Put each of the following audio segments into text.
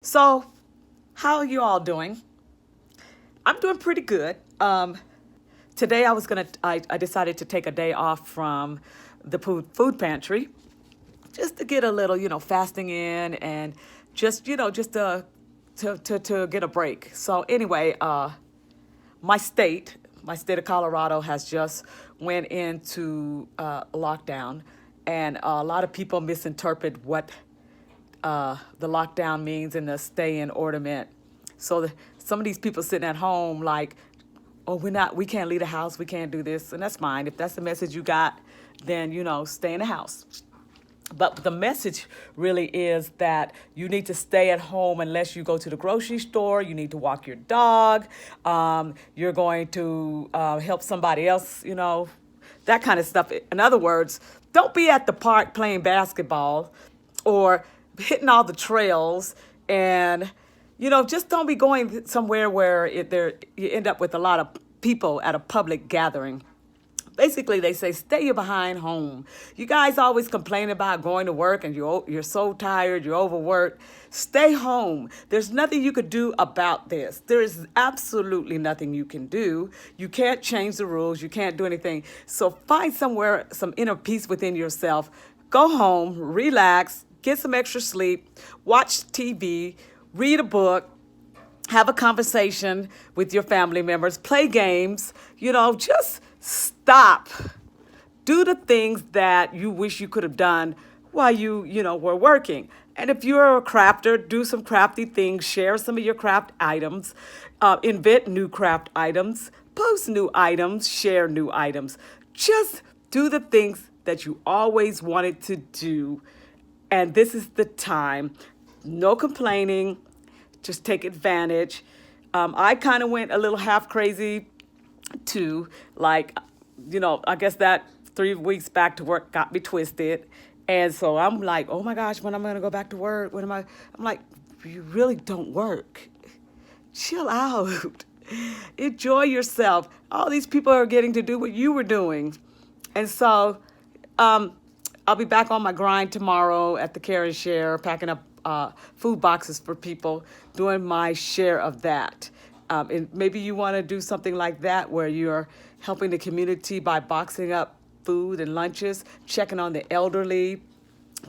So, how are you all doing? I'm doing pretty good. Today I decided to take a day off from the food pantry just to get a little, fasting in and just to get a break. So anyway, my state of Colorado has just went into lockdown, and a lot of people misinterpret what the lockdown means and the stay in order. So some of these people sitting at home like, oh, we can't leave the house, we can't do this, and that's fine. If that's the message you got, then stay in the house. But the message really is that you need to stay at home unless you go to the grocery store. You need to walk your dog. You're going to help somebody else, that kind of stuff. In other words, don't be at the park playing basketball or hitting all the trails, and just don't be going somewhere where you end up with a lot of people at a public gathering. Basically, they say stay your behind home. You guys always complain about going to work and you're so tired, you're overworked. Stay home. There's nothing you could do about this. There is absolutely nothing you can do. You can't change the rules. You can't do anything. So find somewhere, some inner peace within yourself. Go home, relax, get some extra sleep, watch TV, read a book, have a conversation with your family members, play games, just stop. Do the things that you wish you could have done while you were working. And if you're a crafter, do some crafty things, share some of your craft items, invent new craft items, post new items, share new items. Just do the things that you always wanted to do. And this is the time. No complaining, just take advantage. I kind of went a little half crazy too. Like, I guess that 3 weeks back to work got me twisted. And so I'm like, oh my gosh, when am I going to go back to work? When am I? I'm like, you really don't work. Chill out. Enjoy yourself. All these people are getting to do what you were doing. And so um, I'll be back on my grind tomorrow at the Care and Share, packing up food boxes for people, doing my share of that. And maybe you want to do something like that where you're helping the community by boxing up food and lunches, checking on the elderly,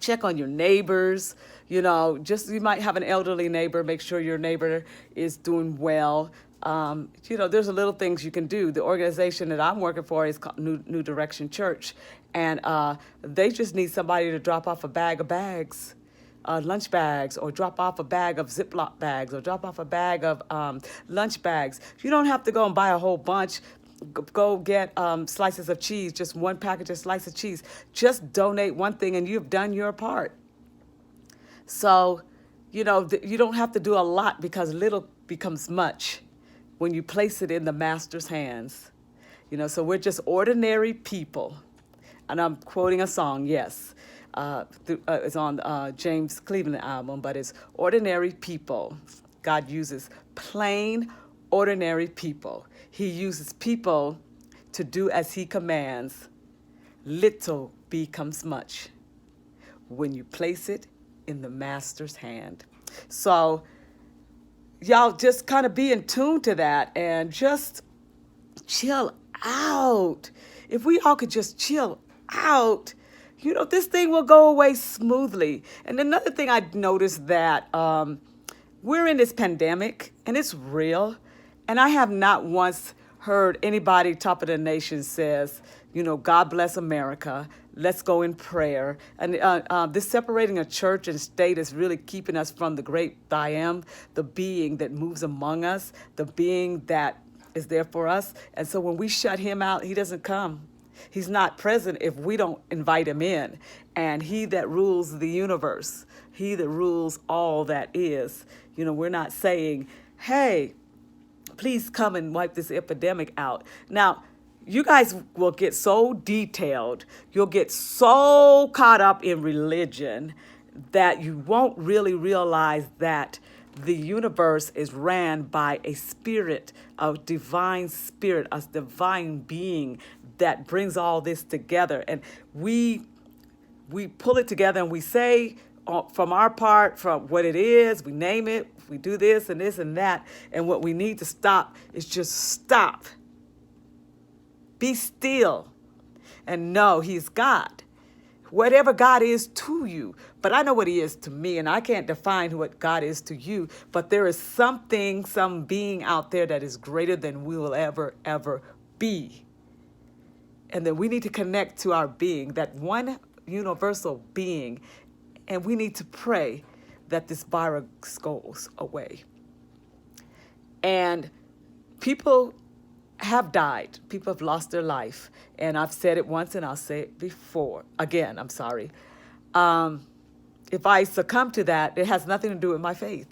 check on your neighbors. Just you might have an elderly neighbor, make sure your neighbor is doing well. There's a little things you can do. The organization that I'm working for is called New Direction Church, and they just need somebody to drop off a bag of bags, lunch bags, or drop off a bag of Ziploc bags, or drop off a bag of lunch bags. You don't have to go and buy a whole bunch. Go get slices of cheese, just one package of slice of cheese. Just donate one thing and you've done your part. So, you don't have to do a lot because little becomes much when you place it in the master's hands. So we're just ordinary people. And I'm quoting a song, yes. It's on James Cleveland album, but it's ordinary people. God uses plain, ordinary people. He uses people to do as he commands. Little becomes much when you place it in the master's hand. So y'all just kind of be in tune to that and just chill out. If we all could just chill out, this thing will go away smoothly. And another thing I noticed that we're in this pandemic and it's real. And I have not once heard anybody top of the nation says, God bless America. Let's go in prayer. And this separating of church and state is really keeping us from the great I am, the being that moves among us, the being that is there for us. And so when we shut him out, he doesn't come. He's not present if we don't invite him in. And he that rules the universe, he that rules all that is, we're not saying, hey, please come and wipe this epidemic out. Now, you guys will get so detailed, you'll get so caught up in religion that you won't really realize that the universe is ran by a spirit, a divine spirit, a divine being that brings all this together. And we pull it together and we say, from our part, from what it is, we name it, we do this and that. And what we need to stop is just stop. Be still and know he's God. Whatever God is to you. But I know what he is to me, and I can't define what God is to you. But there is something, some being out there that is greater than we will ever be. And then we need to connect to our being, that one universal being. And we need to pray that this virus goes away. And people have died. People have lost their life. And I've said it once and I'll say it before. Again, I'm sorry. If I succumb to that, it has nothing to do with my faith.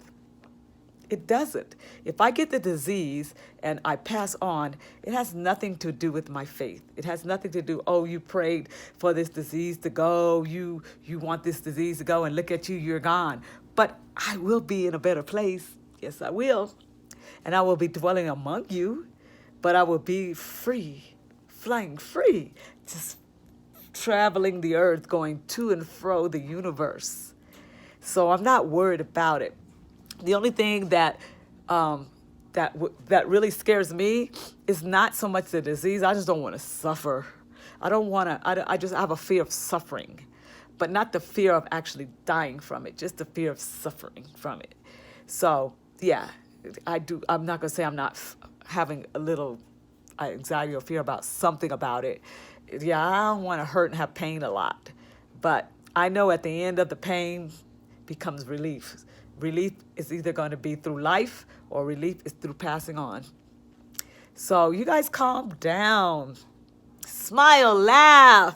It doesn't. If I get the disease and I pass on, it has nothing to do with my faith. It has nothing to do, oh, you prayed for this disease to go. You want this disease to go, and look at you, you're gone. But I will be in a better place. Yes, I will. And I will be dwelling among you. But I will be free, flying free, just traveling the earth, going to and fro the universe. So I'm not worried about it. The only thing that that really scares me is not so much the disease. I just don't want to suffer. I don't want to. I just have a fear of suffering, but not the fear of actually dying from it. Just the fear of suffering from it. So yeah, I do. I'm not gonna say I'm not having a little anxiety or fear about something about it. Yeah, I don't want to hurt and have pain a lot. But I know at the end of the pain becomes relief. Relief is either going to be through life or relief is through passing on. So you guys calm down. Smile, laugh.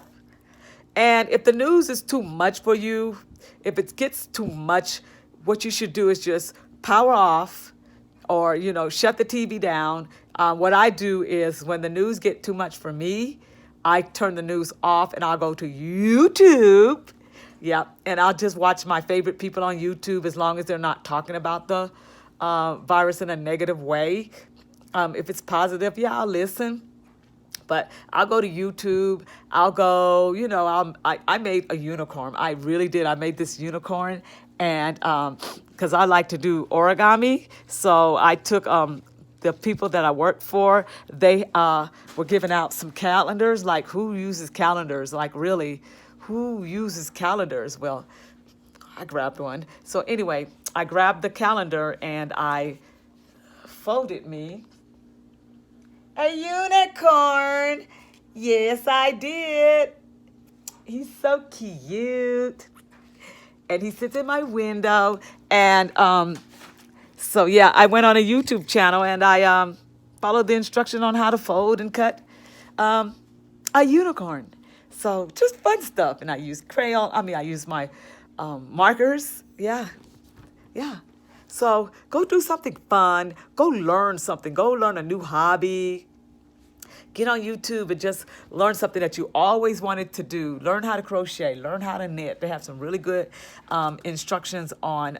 And if the news is too much for you, if it gets too much, what you should do is just power off, or, shut the TV down. What I do is when the news get too much for me, I turn the news off and I'll go to YouTube. Yep. And I'll just watch my favorite people on YouTube as long as they're not talking about the virus in a negative way. If it's positive, yeah, I'll listen. But I'll go to YouTube. I'll go, I made a unicorn. I really did. I made this unicorn. And because I like to do origami. So I took the people that I worked for. They were giving out some calendars. Like, who uses calendars? Like, really, who uses calendars? Well, I grabbed one. So anyway, I grabbed the calendar and I folded me a unicorn. Yes, I did. He's so cute. And he sits in my window. And so, yeah, I went on a YouTube channel and I followed the instruction on how to fold and cut a unicorn. So just fun stuff. And I use I use my markers. Yeah. So go do something fun. Go learn something. Go learn a new hobby. Get on YouTube and just learn something that you always wanted to do. Learn how to crochet. Learn how to knit. They have some really good instructions on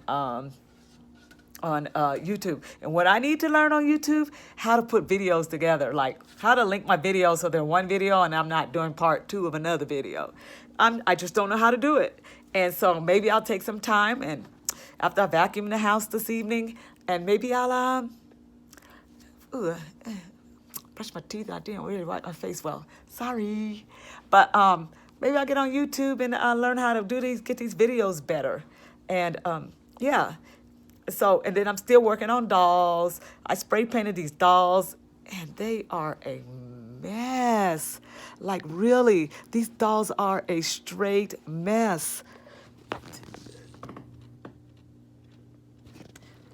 YouTube. And what I need to learn on YouTube, how to put videos together, like how to link my videos so they're one video and I'm not doing part 2 of another video. I just don't know how to do it. And so maybe I'll take some time, and after I vacuum the house this evening, and maybe I'll brush my teeth. I didn't really wipe my face well. Sorry. But maybe I'll get on YouTube and learn how to get these videos better. And yeah. So, and then I'm still working on dolls. I spray painted these dolls and they are a mess. Like, really, these dolls are a straight mess.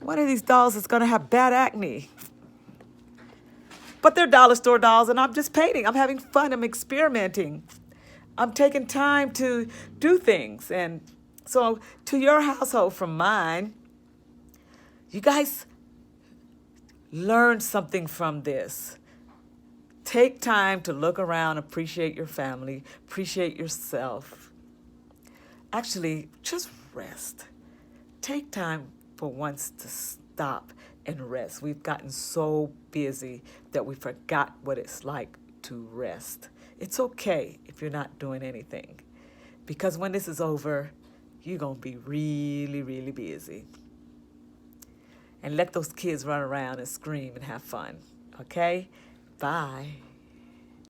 One of these dolls is going to have bad acne. But they're dollar store dolls, and I'm just painting. I'm having fun. I'm experimenting. I'm taking time to do things. And so to your household from mine, you guys learn something from this. Take time to look around, appreciate your family, appreciate yourself. Actually, just rest. Take time for once to stop and rest. We've gotten so busy that we forgot what it's like to rest. It's okay if you're not doing anything, because when this is over, you're going to be really, really busy. And let those kids run around and scream and have fun. Okay? Bye.